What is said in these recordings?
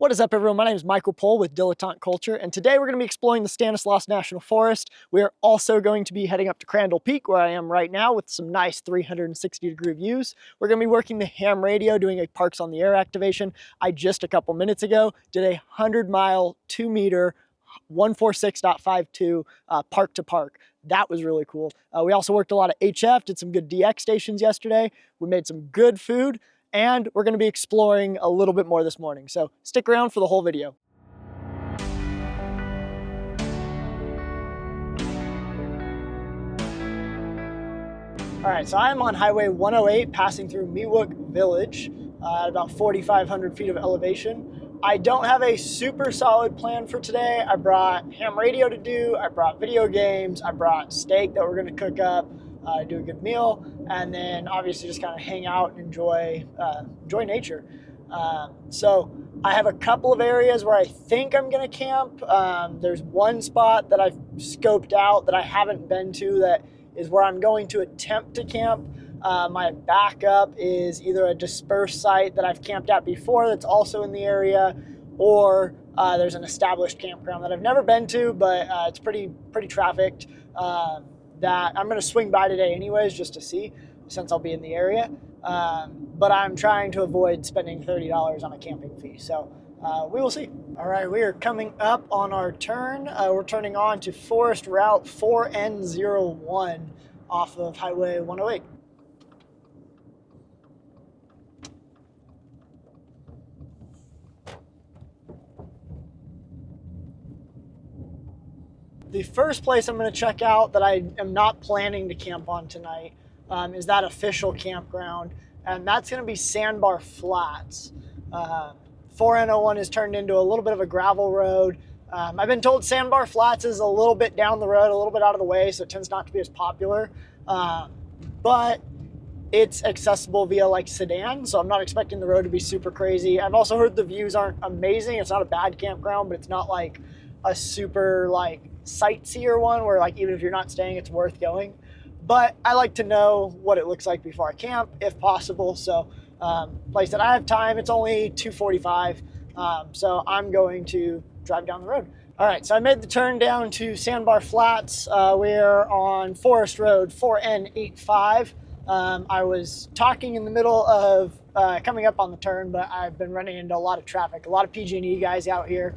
What is up, everyone? My name is Michael Pohl with Dilettante Culture, and today we're going to be exploring the Stanislaus National Forest. We are also going to be heading up to Crandall Peak, where I am right now, with some nice 360-degree views. We're going to be working the ham radio, doing a Parks on the Air activation. I just a couple minutes ago did a 100-mile, 2-meter, 146.52 park to park. That was really cool. We also worked a lot of HF, did some good DX stations yesterday. We made some good food. And we're going to be exploring a little bit more this morning. So stick around for the whole video. All right, so I'm on Highway 108 passing through Miwok Village at about 4,500 feet of elevation. I don't have a super solid plan for today. I brought ham radio to do, I brought video games, I brought steak that we're going to cook up. Do a good meal, and then obviously just kind of hang out and enjoy nature. So I have a couple of areas where I think I'm going to camp. There's one spot that I've scoped out that I haven't been to that is where I'm going to attempt to camp. My backup is either a dispersed site that I've camped at before that's also in the area, or there's an established campground that I've never been to, but it's pretty trafficked. That I'm going to swing by today anyways, just to see, since I'll be in the area. But I'm trying to avoid spending $30 on a camping fee. So we will see. All right, we are coming up on our turn. We're turning on to Forest Route 4N01 off of Highway 108. The first place I'm going to check out that I am not planning to camp on tonight is that official campground, and that's going to be Sandbar Flats. 4N01 is turned into a little bit of a gravel road. I've been told Sandbar Flats is a little bit down the road, a little bit out of the way, so it tends not to be as popular. But it's accessible via like sedan, so I'm not expecting the road to be super crazy. I've also heard the views aren't amazing. It's not a bad campground, but it's not like a super like sightseer one where like even if you're not staying it's worth going. But I like to know what it looks like before I camp if possible. So like I said, I have time. It's only 2:45, so I'm going to drive down the road. All right, so I made the turn down to Sandbar Flats. We're on Forest Road 4N85. I was talking in the middle of coming up on the turn, but I've been running into a lot of traffic, a lot of PG&E guys out here.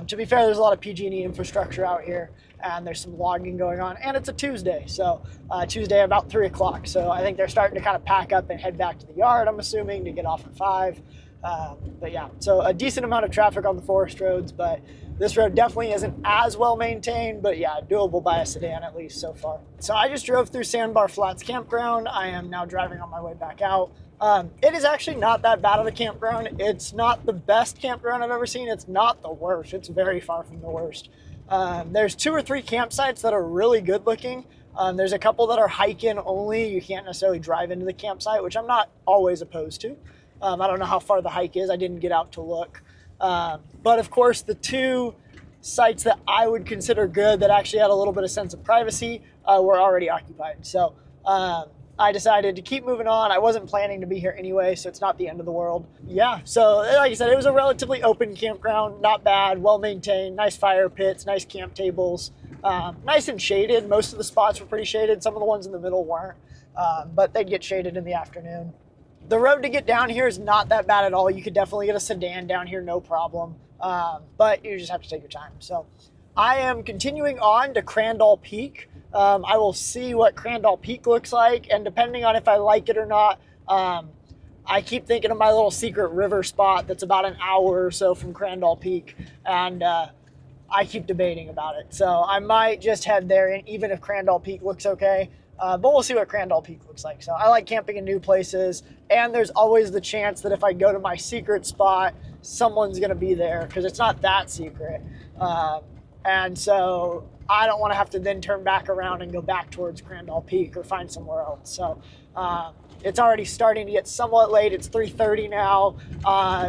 To be fair, there's a lot of PG&E infrastructure out here, and there's some logging going on, and it's a Tuesday, so Tuesday about 3 o'clock. So I think they're starting to kind of pack up and head back to the yard, I'm assuming, to get off at 5. But yeah, so a decent amount of traffic on the forest roads, but this road definitely isn't as well maintained, but yeah, doable by a sedan at least so far. So I just drove through Sandbar Flats Campground. I am now driving on my way back out. It is actually not that bad of a campground. It's not the best campground I've ever seen. It's not the worst. It's very far from the worst. There's 2 or 3 campsites that are really good looking. There's a couple that are hike-in only. You can't necessarily drive into the campsite, which I'm not always opposed to. I don't know how far the hike is. I didn't get out to look. But of course, the 2 sites that I would consider good that actually had a little bit of sense of privacy were already occupied. So I decided to keep moving on. I wasn't planning to be here anyway, so it's not the end of the world. Yeah, so like I said, it was a relatively open campground, not bad, well maintained, nice fire pits, nice camp tables, nice and shaded. Most of the spots were pretty shaded. Some of the ones in the middle weren't, but they'd get shaded in the afternoon. The road to get down here is not that bad at all. You could definitely get a sedan down here, no problem, but you just have to take your time. So I am continuing on to Crandall Peak. I will see what Crandall Peak looks like, and depending on if I like it or not, I keep thinking of my little secret river spot that's about an hour or so from Crandall Peak, and I keep debating about it. So I might just head there, and even if Crandall Peak looks okay, but we'll see what Crandall Peak looks like. So I like camping in new places, and there's always the chance that if I go to my secret spot, someone's gonna be there, because it's not that secret. And so I don't want to have to then turn back around and go back towards Crandall Peak or find somewhere else. So it's already starting to get somewhat late. It's 3:30 now.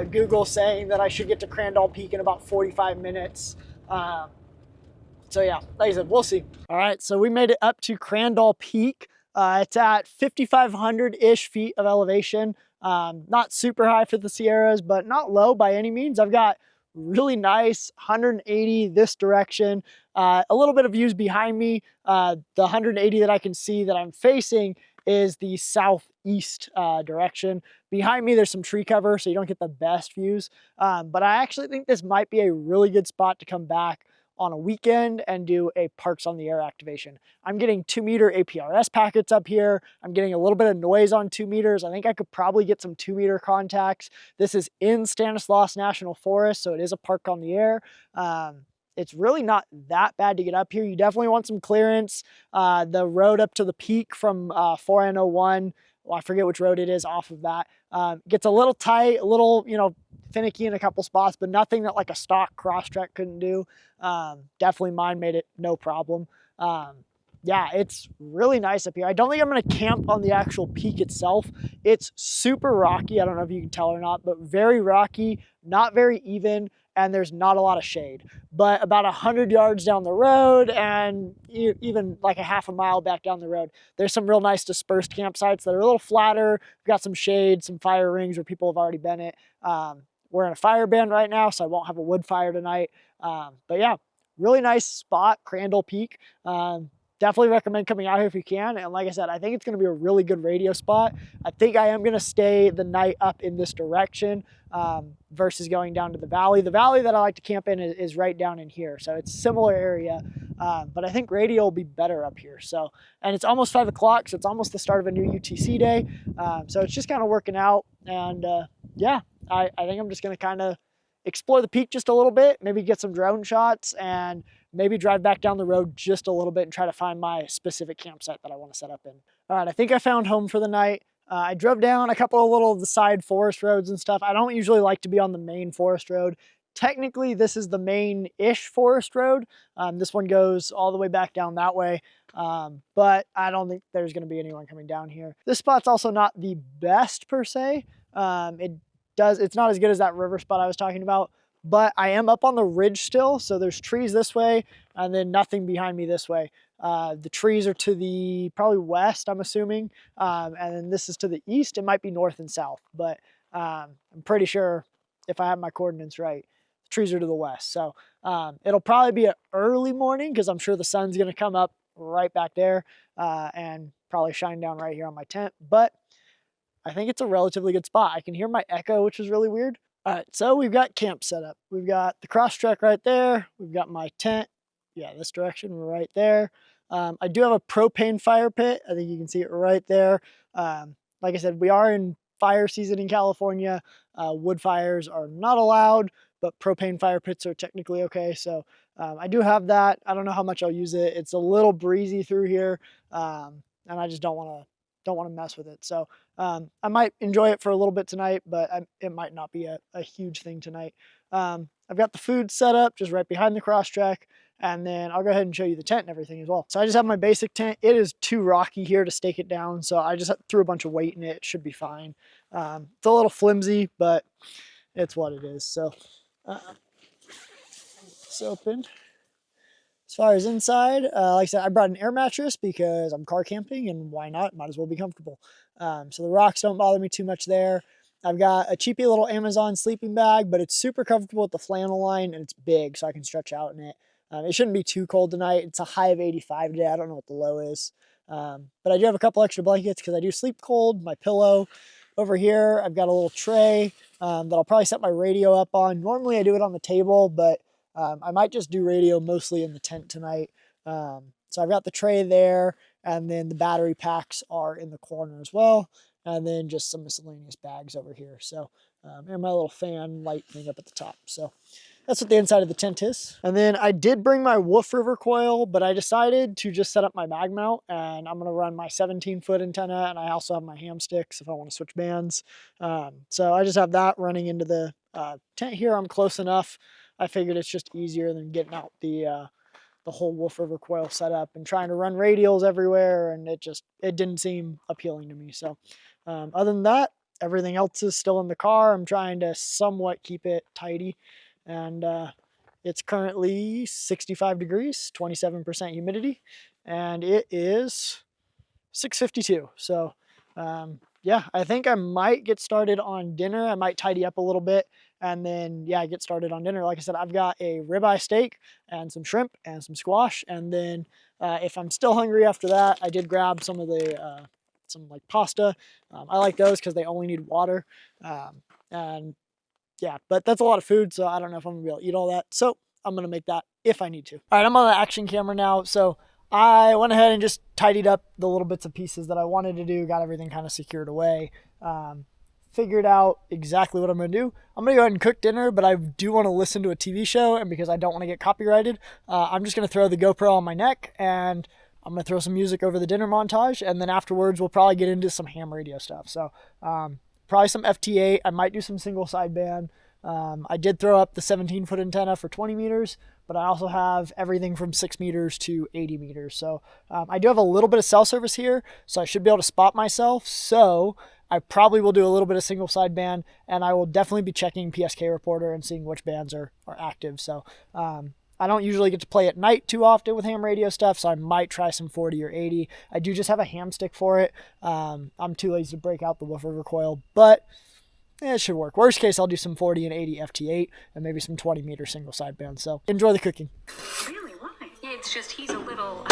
Google's saying that I should get to Crandall Peak in about 45 minutes. So yeah, like I said, we'll see. All right, so we made it up to Crandall Peak. It's at 5,500-ish feet of elevation. Not super high for the Sierras, but not low by any means. I've got really nice, 180 this direction. A little bit of views behind me. The 180 that I can see that I'm facing is the southeast direction. Behind me, there's some tree cover, so you don't get the best views. But I actually think this might be a really good spot to come back on a weekend and do a Parks on the Air activation. I'm getting 2-meter APRS packets up here. I'm getting a little bit of noise on 2 meters. I think I could probably get some 2-meter contacts. This is in Stanislaus National Forest, so it is a Park on the Air. It's really not that bad to get up here. You definitely want some clearance. The road up to the peak from 4N01, well, I forget which road it is off of that, gets a little tight, a little, finicky in a couple spots, but nothing that like a stock Crosstrek couldn't do. Definitely mine made it no problem. Yeah, it's really nice up here. I don't think I'm going to camp on the actual peak itself. It's super rocky. I don't know if you can tell or not, but very rocky, not very even, and there's not a lot of shade. But about 100 yards down the road and even like a half a mile back down the road, there's some real nice dispersed campsites that are a little flatter. We've got some shade, some fire rings where people have already been at. We're in a fire ban right now, so I won't have a wood fire tonight. But yeah, really nice spot, Crandall Peak. Definitely recommend coming out here if you can. And like I said, I think it's going to be a really good radio spot. I think I am going to stay the night up in this direction versus going down to the valley. The valley that I like to camp in is right down in here. So it's a similar area, but I think radio will be better up here. So, and it's almost 5 o'clock, so it's almost the start of a new UTC day. So it's just kind of working out. And yeah, I think I'm just going to kind of explore the peak just a little bit, maybe get some drone shots, and maybe drive back down the road just a little bit and try to find my specific campsite that I want to set up in. All right, I think I found home for the night. I drove down a couple of little of the side forest roads and stuff. I don't usually like to be on the main forest road. Technically, this is the main-ish forest road. This one goes all the way back down that way, but I don't think there's going to be anyone coming down here. This spot's also not the best per se. It's not as good as that river spot I was talking about, but I am up on the ridge still, so there's trees this way and then nothing behind me this way. The trees are to the probably west, I'm assuming, and then this is to the east. It might be north and south, but I'm pretty sure if I have my coordinates right, the trees are to the west. So it'll probably be an early morning because I'm sure the sun's going to come up right back there and probably shine down right here on my tent, but I think it's a relatively good spot. I can hear my echo, which is really weird. All right, so we've got camp set up. We've got the Crosstrek right there. We've got my tent. Yeah, this direction, we're right there. I do have a propane fire pit. I think you can see it right there. Like I said, we are in fire season in California. Wood fires are not allowed, but propane fire pits are technically okay. So I do have that. I don't know how much I'll use it. It's a little breezy through here, and I just don't want to mess with it. So I might enjoy it for a little bit tonight, but it might not be a huge thing tonight. I've got the food set up just right behind the Crosstrek, and then I'll go ahead and show you the tent and everything as well. So I just have my basic tent. It is too rocky here to stake it down, so I just threw a bunch of weight in it. It should be fine. It's a little flimsy, but it's what it is. So it's open. As far as inside, like I said, I brought an air mattress because I'm car camping and why not? Might as well be comfortable. So the rocks don't bother me too much there. I've got a cheapy little Amazon sleeping bag, but it's super comfortable with the flannel line and it's big so I can stretch out in it. It shouldn't be too cold tonight. It's a high of 85 today. I don't know what the low is. But I do have a couple extra blankets because I do sleep cold. My pillow over here, I've got a little tray that I'll probably set my radio up on. Normally I do it on the table, but I might just do radio mostly in the tent tonight. So I've got the tray there, and then the battery packs are in the corner as well, and then just some miscellaneous bags over here. So, and my little fan light thing up at the top. So that's what the inside of the tent is. And then I did bring my Wolf River coil, but I decided to just set up my mag mount, and I'm gonna run my 17-foot antenna, and I also have my ham sticks if I want to switch bands. So I just have that running into the tent here. I'm close enough. I figured it's just easier than getting out the whole Wolf River coil setup and trying to run radials everywhere, and it didn't seem appealing to me. So other than that, everything else is still in the car. I'm trying to somewhat keep it tidy, and it's currently 65 degrees, 27% humidity, and it is 6:52. So yeah, I think I might get started on dinner. I might tidy up a little bit and then, yeah, get started on dinner. Like I said, I've got a ribeye steak and some shrimp and some squash. And then if I'm still hungry after that, I did grab some of the, some like pasta. I like those because they only need water. And yeah, but that's a lot of food, so I don't know if I'm gonna be able to eat all that. So I'm gonna make that if I need to. All right, I'm on the action camera now. So I went ahead and just tidied up the little bits and pieces that I wanted to do, got everything kind of secured away. Figured out exactly what I'm going to do. I'm going to go ahead and cook dinner, but I do want to listen to a TV show, and because I don't want to get copyrighted, I'm just going to throw the GoPro on my neck, and I'm going to throw some music over the dinner montage, and then afterwards we'll probably get into some ham radio stuff. So probably some FT8. I might do some single sideband. I did throw up the 17-foot antenna for 20 meters, but I also have everything from 6 meters to 80 meters. So I do have a little bit of cell service here, so I should be able to spot myself. So I probably will do a little bit of single sideband, and I will definitely be checking PSK Reporter and seeing which bands are active. So I don't usually get to play at night too often with ham radio stuff, so I might try some 40 or 80. I do just have a ham stick for it. I'm too lazy to break out the woofer recoil, but it should work. Worst case, I'll do some 40 and 80 FT8 and maybe some 20 meter single sideband. So enjoy the cooking. Really? Why? It's just he's a little...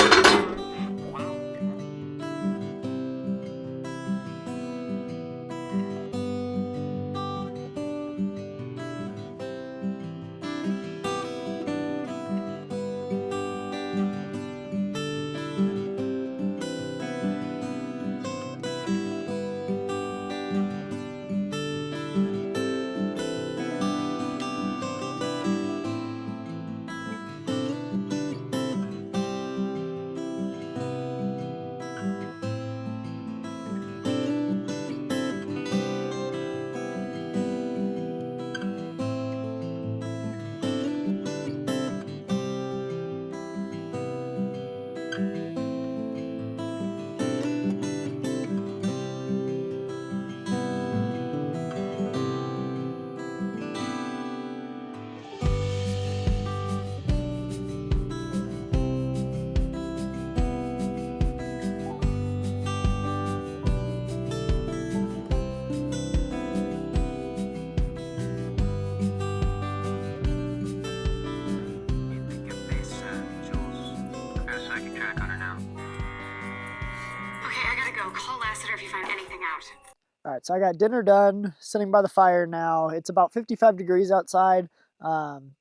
All right, so I got dinner done, sitting by the fire now. It's about 55 degrees outside.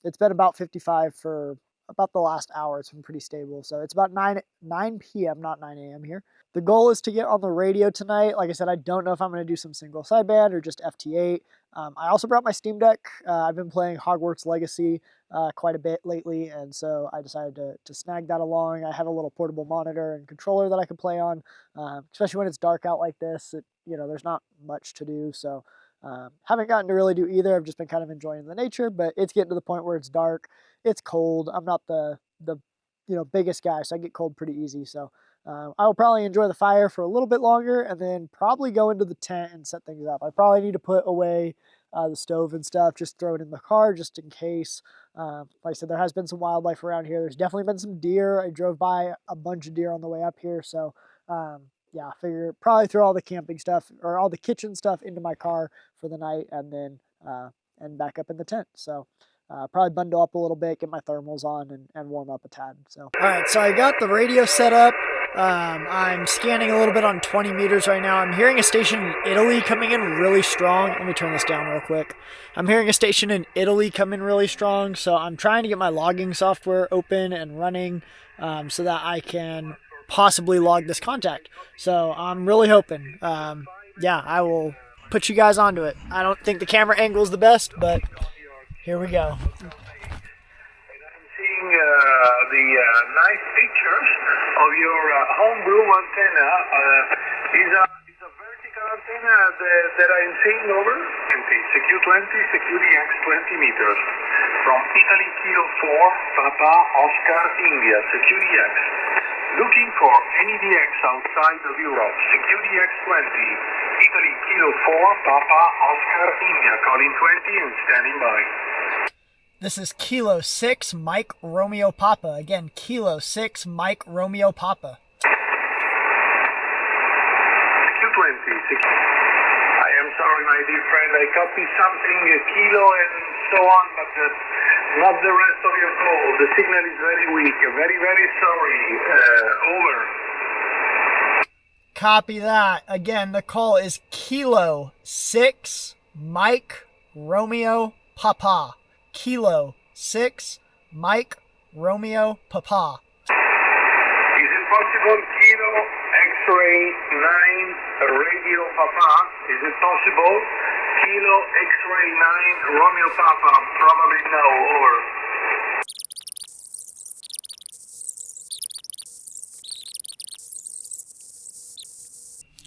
It's been about 55 for about the last hour. It's been pretty stable. So it's about 9 p.m., not 9 a.m. here. The goal is to get on the radio tonight. Like I said, I don't know if I'm going to do some single sideband or just FT8. I also brought my Steam Deck. I've been playing Hogwarts Legacy quite a bit lately, and so I decided to snag that along. I have a little portable monitor and controller that I can play on, especially when it's dark out like this. There's not much to do, so haven't gotten to really do either. I've just been kind of enjoying the nature, but it's getting to the point where it's dark, it's cold. I'm not the biggest guy, so I get cold pretty easy. So I will probably enjoy the fire for a little bit longer, and then probably go into the tent and set things up. I probably need to put away the stove and stuff, just throw it in the car just in case. Like I said, there has been some wildlife around here. There's definitely been some deer. I drove by a bunch of deer on the way up here, so yeah, I figure probably throw all the camping stuff or all the kitchen stuff into my car for the night, and then and back up in the tent. So probably bundle up a little bit, get my thermals on, and warm up a tad. So all right, so I got the radio set up. I'm scanning a little bit on 20 meters right now. I'm hearing a station in Italy coming in really strong. Let me turn this down real quick. I'm hearing a station in Italy come in really strong, so I'm trying to get my logging software open and running so that I can possibly log this contact. So I'm really hoping. Yeah, I will put you guys onto it. I don't think the camera angle is the best, but here we go. The nice pictures of your homebrew antenna. It's a vertical antenna that I'm seeing over. CQ20, CQDX 20 meters. From Italy Kilo 4, Papa Oscar India, CQDX. Looking for any DX outside of Europe, CQDX 20. Italy Kilo 4, Papa Oscar India, calling 20 and standing by. This is Kilo 6 Mike Romeo Papa. Again, Kilo 6 Mike Romeo Papa. CQ20. I am sorry, my my dear friend. I copy something, a kilo and so on, but not the rest of your call. The signal is very weak. Very, very sorry. Over. Copy that. Again, the call is Kilo 6 Mike Romeo Papa. Kilo 6 Mike Romeo Papa. Is it possible, Kilo X-ray 9 Radio Papa? Is it possible? Kilo X-ray 9 Romeo Papa? Probably no. Over.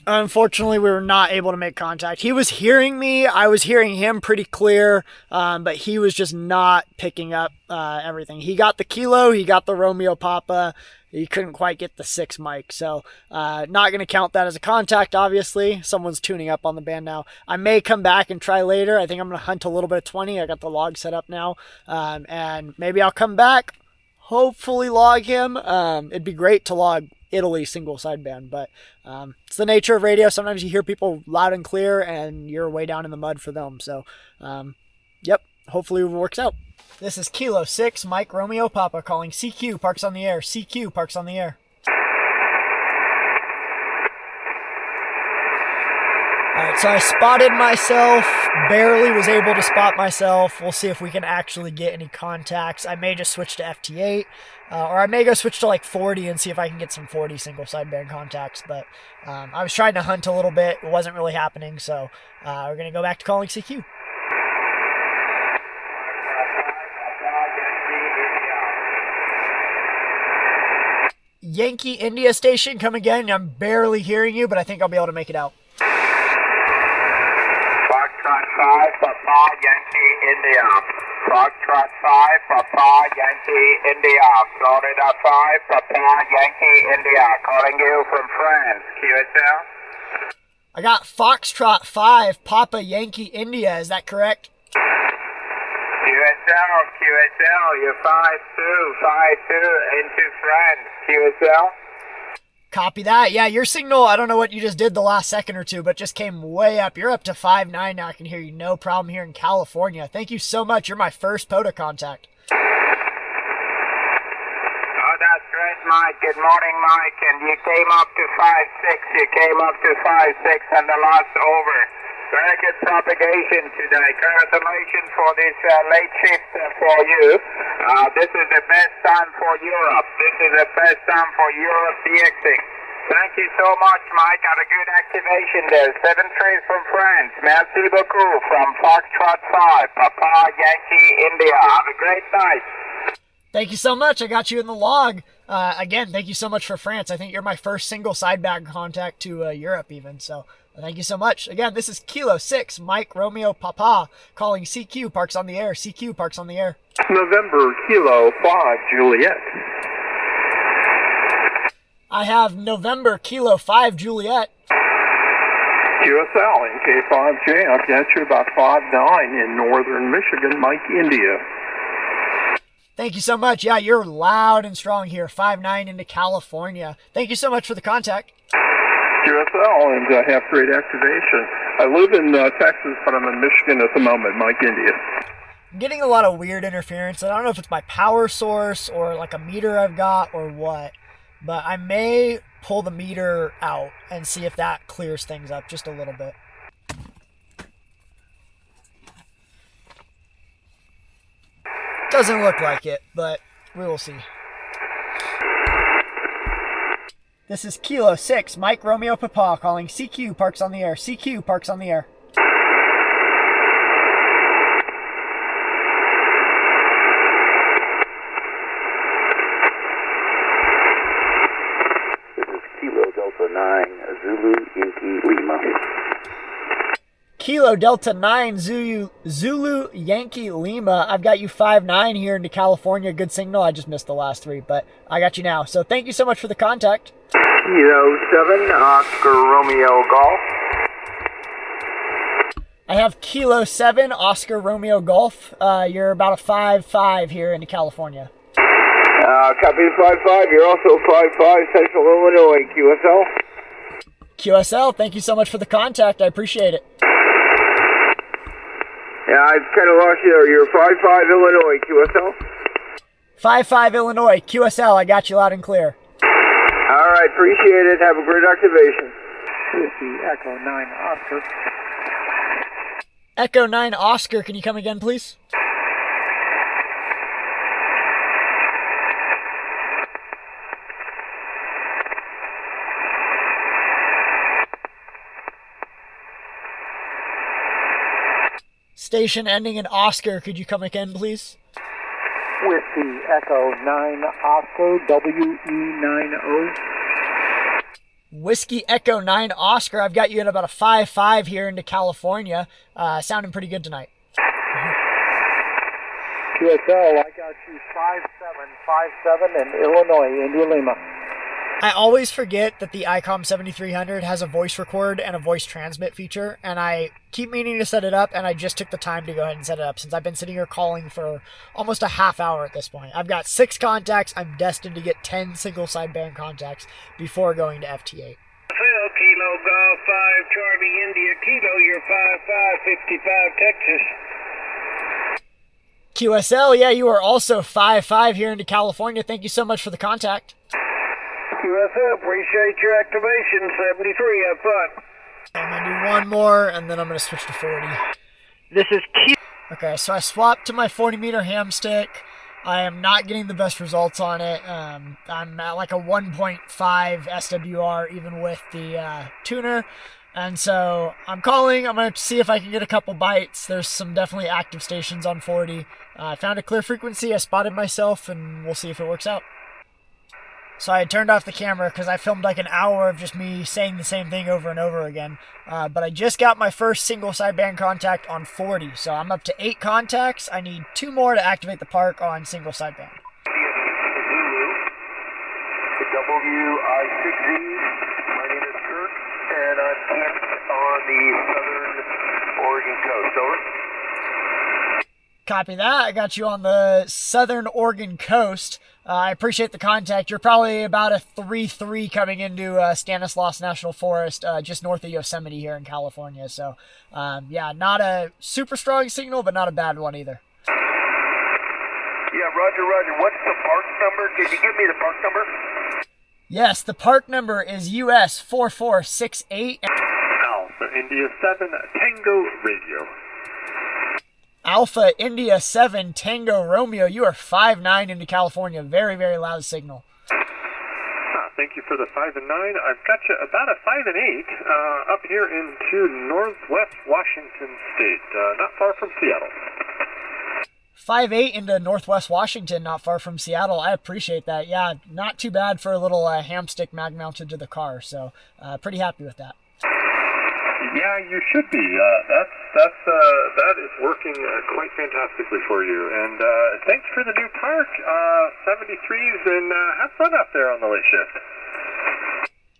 Unfortunately, we were not able to make contact. He was hearing me. I was hearing him pretty clear, but he was just not picking up everything. He got the Kilo. He got the Romeo Papa. He couldn't quite get the 6 mic. So not going to count that as a contact, obviously. Someone's tuning up on the band now. I may come back and try later. I think I'm going to hunt a little bit of 20. I got the log set up now. And maybe I'll come back, hopefully log him. It'd be great to log Italy single sideband, but it's the nature of radio. Sometimes you hear people loud and clear and you're way down in the mud for them. So yep, hopefully it works out. This is Kilo 6 Mike Romeo Papa calling CQ, Parks on the Air. CQ, Parks on the Air. Alright, so I spotted myself, barely was able to spot myself. We'll see if we can actually get any contacts. I may just switch to FT8, or I may go switch to like 40 and see if I can get some 40 single sideband contacts. But I was trying to hunt a little bit. It wasn't really happening, so we're going to go back to calling CQ. Yankee India station, come again. I'm barely hearing you, but I think I'll be able to make it out. Foxtrot 5, Papa, Yankee, India. Foxtrot 5, Papa, Yankee, India. Florida 5, Papa, Yankee, India. Calling you from France. QSL? I got Foxtrot 5, Papa, Yankee, India. Is that correct? QSL, you're 5252 into France. QSL? Copy that. Yeah, your signal, I don't know what you just did the last second or two, but just came way up. You're up to 5.9 now. I can hear you no problem here in California. Thank you so much. You're my first Pota contact. Oh, that's great, Mike. Good morning, Mike. And you came up to 5.6. You came up to 5.6 and the last over. Very good propagation today. Congratulations for this late shift for you. This is the best time for Europe. This is the best time for Europe DXing. Thank you so much, Mike. Had a good activation there. 7 trees from France. Merci beaucoup from Foxtrot 5. Papa Yankee India. Have a great night. Thank you so much. I got you in the log. Again, thank you so much for France. I think you're my first single sidebag contact to Europe even. So thank you so much. Again, this is Kilo 6 Mike Romeo Papa calling CQ, Parks on the Air. CQ, Parks on the Air. November Kilo 5 Juliet. I have November Kilo 5 Juliet. QSL in K5J. I've got you about 5.9 in northern Michigan, Mike, India. Thank you so much. Yeah, you're loud and strong here. 5.9 into California. Thank you so much for the contact. QSL, and have great activation. I live in Texas, but I'm in Michigan at the moment, Mike, India. I'm getting a lot of weird interference. I don't know if it's my power source or like a meter I've got or what, but I may pull the meter out and see if that clears things up just a little bit. Doesn't look like it, but we will see. This is Kilo 6 Mike Romeo Papa calling CQ, Parks on the Air. CQ, Parks on the Air. This is Kilo Delta 9 Zulu Yankee Lima. Kilo Delta 9 Zulu Yankee Lima. I've got you 5.9 here into California. Good signal. I just missed the last 3, but I got you now. So thank you so much for the contact. Kilo 7 Oscar Romeo Golf. I have Kilo 7 Oscar Romeo Golf. You're about a 5.5 here into California. Copy 5.5. You're also 5.5 Central Illinois. QSL. QSL, thank you so much for the contact. I appreciate it. Yeah, I've kind of lost you there. You're 55 Illinois, QSL? 55 Illinois, QSL, I got you loud and clear. All right, appreciate it. Have a great activation. Whiskey Echo 9 Oscar. Echo 9 Oscar, can you come again, please? Station ending in Oscar, could you come again, please? Whiskey Echo 9 Oscar, WE90. Whiskey Echo 9 Oscar, I've got you at about a 5-5 here into California. Sounding pretty good tonight. QSL, I got you 5757 in Illinois, India Lima. I always forget that the Icom 7300 has a voice record and a voice transmit feature, and I keep meaning to set it up, and I just took the time to go ahead and set it up since I've been sitting here calling for almost a half hour at this point. I've got 6 contacts. I'm destined to get 10 single sideband contacts before going to FT8. Phil, Kilo Golf 5, Charlie India, Kilo, you're 5555 Texas. QSL, yeah, you are also 5-5 here into California. Thank you so much for the contact. QSL, appreciate your activation, 73, have fun. I'm going to do one more, and then I'm going to switch to 40. This is Q. Okay, so I swapped to my 40-meter ham stick. I am not getting the best results on it. I'm at like a 1.5 SWR, even with the tuner. And so I'm calling. I'm going to see if I can get a couple bites. There's some definitely active stations on 40. I found a clear frequency. I spotted myself, and we'll see if it works out. So I turned off the camera because I filmed like an hour of just me saying the same thing over and over again. But I just got my first single sideband contact on 40. So I'm up to 8 contacts. I need 2 more to activate the park on single sideband. WI6Z, my name is Kirk, and I'm camped on the southern Oregon coast. Over. Copy that. I got you on the southern Oregon coast. I appreciate the contact. You're probably about a 3-3 coming into Stanislaus National Forest, just north of Yosemite here in California. So, yeah, not a super strong signal, but not a bad one either. Yeah, roger. What's the park number? Can you give me the park number? Yes, the park number is US 4468. Alpha India 7 Tango Radio. Alpha India 7 Tango Romeo. You are 5-9 into California. Very, very loud signal. Thank you for the 5 and 9. I've got you about a 5 and 8 up here into northwest Washington State, not far from Seattle. 5-8 into northwest Washington, not far from Seattle. I appreciate that. Yeah, not too bad for a little ham stick mag mounted to the car. So pretty happy with that. Yeah, you should be. That is working quite fantastically for you. And thanks for the new park, 73s, and have fun out there on the late shift.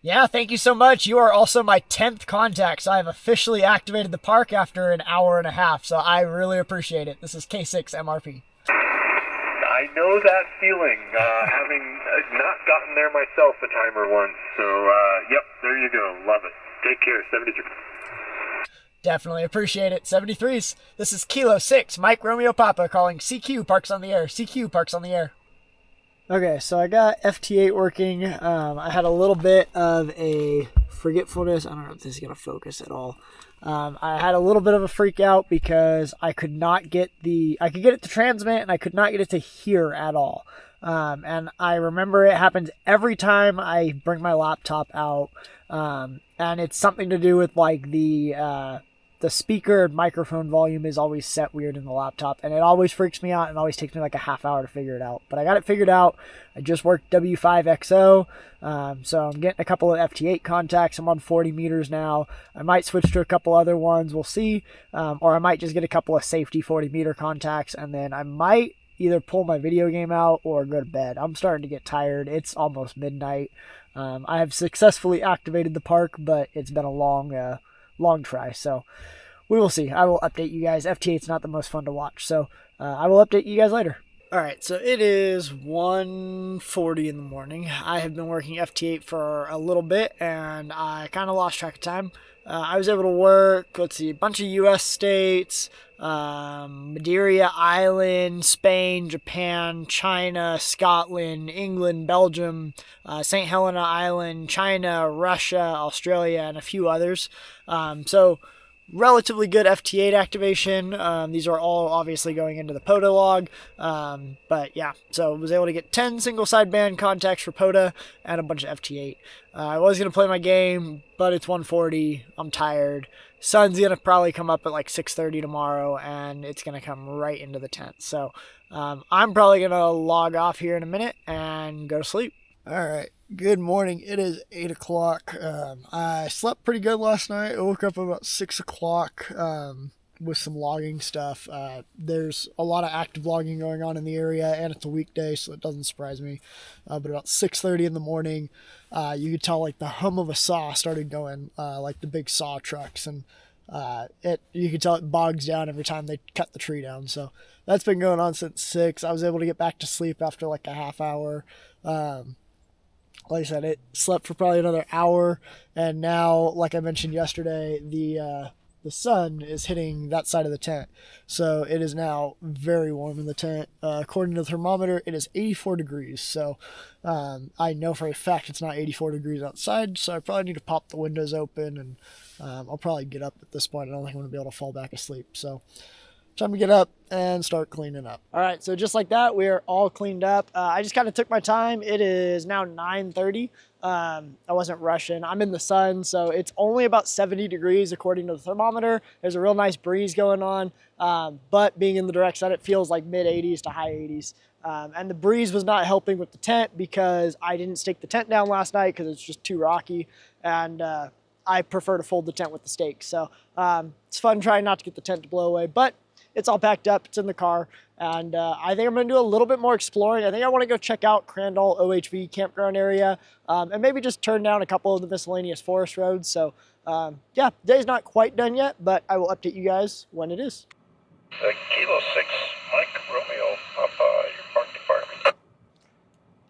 Yeah, thank you so much. You are also my 10th contact, so I have officially activated the park after an hour and a half, so I really appreciate it. This is K6 MRP. I know that feeling, having not gotten there myself a time or once. So, yep, there you go. Love it. Take care, 73. Definitely appreciate it. 73s. This is Kilo 6, Mike Romeo Papa calling CQ Parks on the Air. CQ Parks on the Air. Okay, so I got FT8 working. I had a little bit of a forgetfulness. I don't know if this is going to focus at all. I had a little bit of a freak out because I could not get I could get it to transmit and I could not get it to hear at all. And I remember it happens every time I bring my laptop out. And it's something to do with like the speaker and microphone volume is always set weird in the laptop, and it always freaks me out and always takes me like a half hour to figure it out. But I got it figured out. I just worked W5XO, so I'm getting a couple of FT8 contacts. I'm on 40 meters now. I might switch to a couple other ones. We'll see. Or I might just get a couple of safety 40 meter contacts, and then I might either pull my video game out or go to bed. I'm starting to get tired. It's almost midnight. I have successfully activated the park, but it's been a long try, so we will see. I will update you guys. FT8's not the most fun to watch, so I will update you guys later. Alright, so it is 1:40 in the morning. I have been working FT8 for a little bit, and I kind of lost track of time. I was able to work, let's see, a bunch of U.S. states, Madeira Island, Spain, Japan, China, Scotland, England, Belgium, St. Helena Island, China, Russia, Australia, and a few others. So relatively good FT8 activation. These are all obviously going into the Pota log. But yeah, so I was able to get 10 single sideband contacts for Pota and a bunch of FT8. I was going to play my game, but it's 1:40. I'm tired. Sun's going to probably come up at like 6:30 tomorrow, and it's going to come right into the tent. So I'm probably going to log off here in a minute and go to sleep. All right. Good morning. It is 8 o'clock. I slept pretty good last night. I woke up about 6 o'clock with some logging stuff. There's a lot of active logging going on in the area, and it's a weekday, so it doesn't surprise me. But about 6:30 in the morning, you could tell like the hum of a saw started going, like the big saw trucks, and you could tell it bogs down every time they cut the tree down. So that's been going on since 6. I was able to get back to sleep after like a half hour. Like I said, it slept for probably another hour, and now, like I mentioned yesterday, the sun is hitting that side of the tent, so it is now very warm in the tent. According to the thermometer, it is 84 degrees, so I know for a fact it's not 84 degrees outside, so I probably need to pop the windows open, and I'll probably get up at this point. I don't think I'm going to be able to fall back asleep, so time to get up and start cleaning up. All right, so just like that, we are all cleaned up. I just kind of took my time. It is now 9:30. I wasn't rushing. I'm in the sun, so it's only about 70 degrees according to the thermometer. There's a real nice breeze going on, but being in the direct sun, it feels like mid 80s to high 80s. And the breeze was not helping with the tent because I didn't stake the tent down last night because it's just too rocky, and I prefer to fold the tent with the stakes. So it's fun trying not to get the tent to blow away, but it's all packed up, it's in the car, and I think I'm going to do a little bit more exploring. I think I want to go check out Crandall OHV Campground area, and maybe just turn down a couple of the miscellaneous forest roads. So yeah, day's not quite done yet, but I will update you guys when it is. Kilo 6, Mike Romeo, Papa, your park department.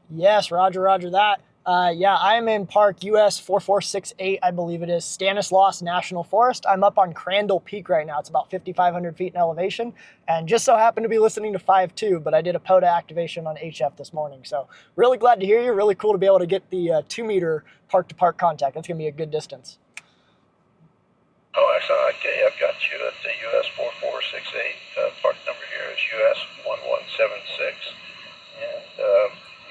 Yes, roger that. Yeah, I am in Park US 4468, I believe it is, Stanislaus National Forest. I'm up on Crandall Peak right now. It's about 5,500 feet in elevation, and just so happened to be listening to 5.2, but I did a Pota activation on HF this morning. So really glad to hear you. Really cool to be able to get the 2-meter park-to-park contact. That's going to be a good distance. Oh, excellent. Okay, I've got you at the US 4468. Park number here is US 1176. And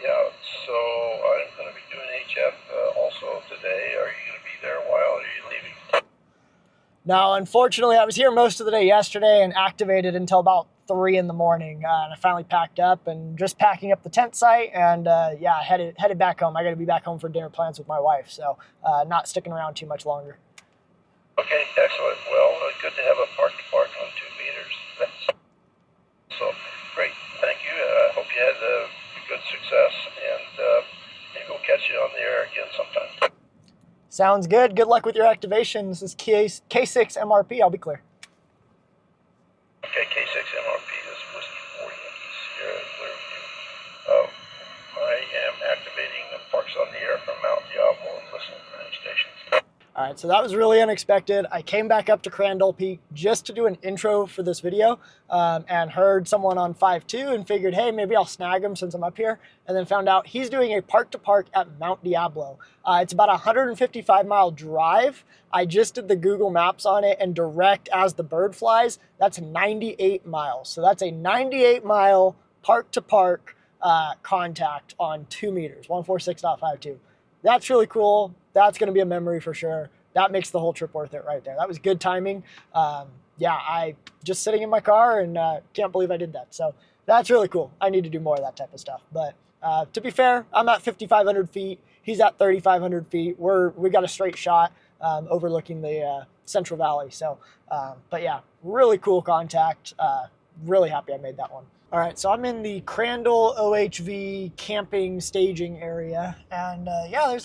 yeah, so I'm going to be doing HF also today. Are you going to be there a while, or are you leaving? No, unfortunately, I was here most of the day yesterday and activated until about 3 in the morning. And I finally packed up and just packing up the tent site, and yeah, headed back home. I got to be back home for dinner plans with my wife, so not sticking around too much longer. Okay, excellent. Well, good to have a park-to-park on 2 meters. So, great. Thank you. I hope you had a good success, and maybe we'll catch you on the air again sometime. Sounds good. Good luck with your activation. This is K6 MRP. I'll be clear. Okay, K6 MRP is Whiskey 4 Yankees here at Clearview. I am activating the Parks on the Air from Mount Diablo and listening to range stations. All right, so that was really unexpected. I came back up to Crandall Peak just to do an intro for this video, and heard someone on 5.2 and figured, hey, maybe I'll snag him since I'm up here, and then found out he's doing a park-to-park at Mount Diablo. It's about a 155-mile drive. I just did the Google Maps on it, and direct as the bird flies, that's 98 miles. So that's a 98-mile park-to-park contact on 2 meters, 146.52. That's really cool. That's going to be a memory for sure. That makes the whole trip worth it right there. That was good timing. Yeah, I just sitting in my car and can't believe I did that. So that's really cool. I need to do more of that type of stuff. But to be fair, I'm at 5,500 feet. He's at 3,500 feet. We got a straight shot overlooking the Central Valley. So, but yeah, really cool contact. Really happy I made that one. All right, so I'm in the Crandall OHV camping staging area, and yeah, there's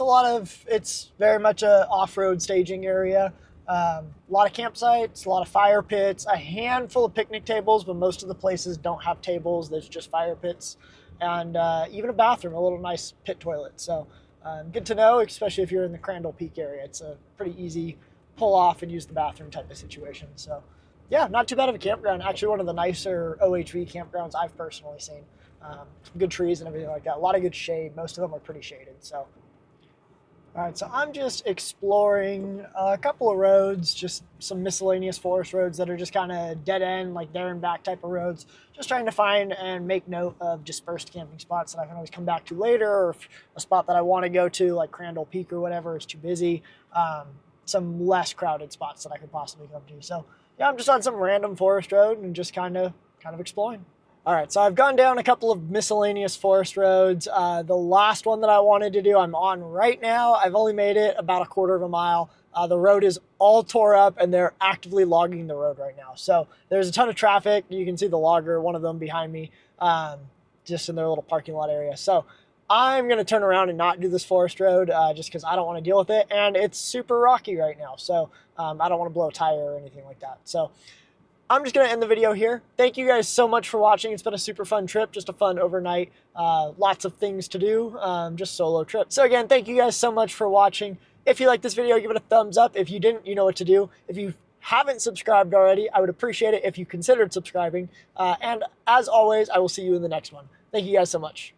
it's very much a off-road staging area. A lot of campsites, a lot of fire pits, a handful of picnic tables, but most of the places don't have tables. There's just fire pits, and even a bathroom, a little nice pit toilet. So good to know, especially if you're in the Crandall Peak area. It's a pretty easy pull off and use the bathroom type of situation. So yeah, not too bad of a campground. Actually, one of the nicer OHV campgrounds I've personally seen. Some good trees and everything like that. A lot of good shade. Most of them are pretty shaded. So, all right. So I'm just exploring a couple of roads, just some miscellaneous forest roads that are just kind of dead end, like there and back type of roads. Just trying to find and make note of dispersed camping spots that I can always come back to later, or if a spot that I want to go to, like Crandall Peak or whatever, is too busy. Some less crowded spots that I could possibly come to. So yeah, I'm just on some random forest road and just kind of exploring. All right, so I've gone down a couple of miscellaneous forest roads. The last one that I wanted to do, I'm on right now. I've only made it about a quarter of a mile. The road is all tore up and they're actively logging the road right now. So there's a ton of traffic. You can see the logger, one of them behind me, just in their little parking lot area. So I'm gonna turn around and not do this forest road just because I don't want to deal with it. And it's super rocky right now. So I don't want to blow a tire or anything like that. So I'm just going to end the video here. Thank you guys so much for watching. It's been a super fun trip, just a fun overnight, lots of things to do, just solo trip. So again, thank you guys so much for watching. If you like this video, give it a thumbs up. If you didn't, you know what to do. If you haven't subscribed already, I would appreciate it if you considered subscribing. And as always, I will see you in the next one. Thank you guys so much.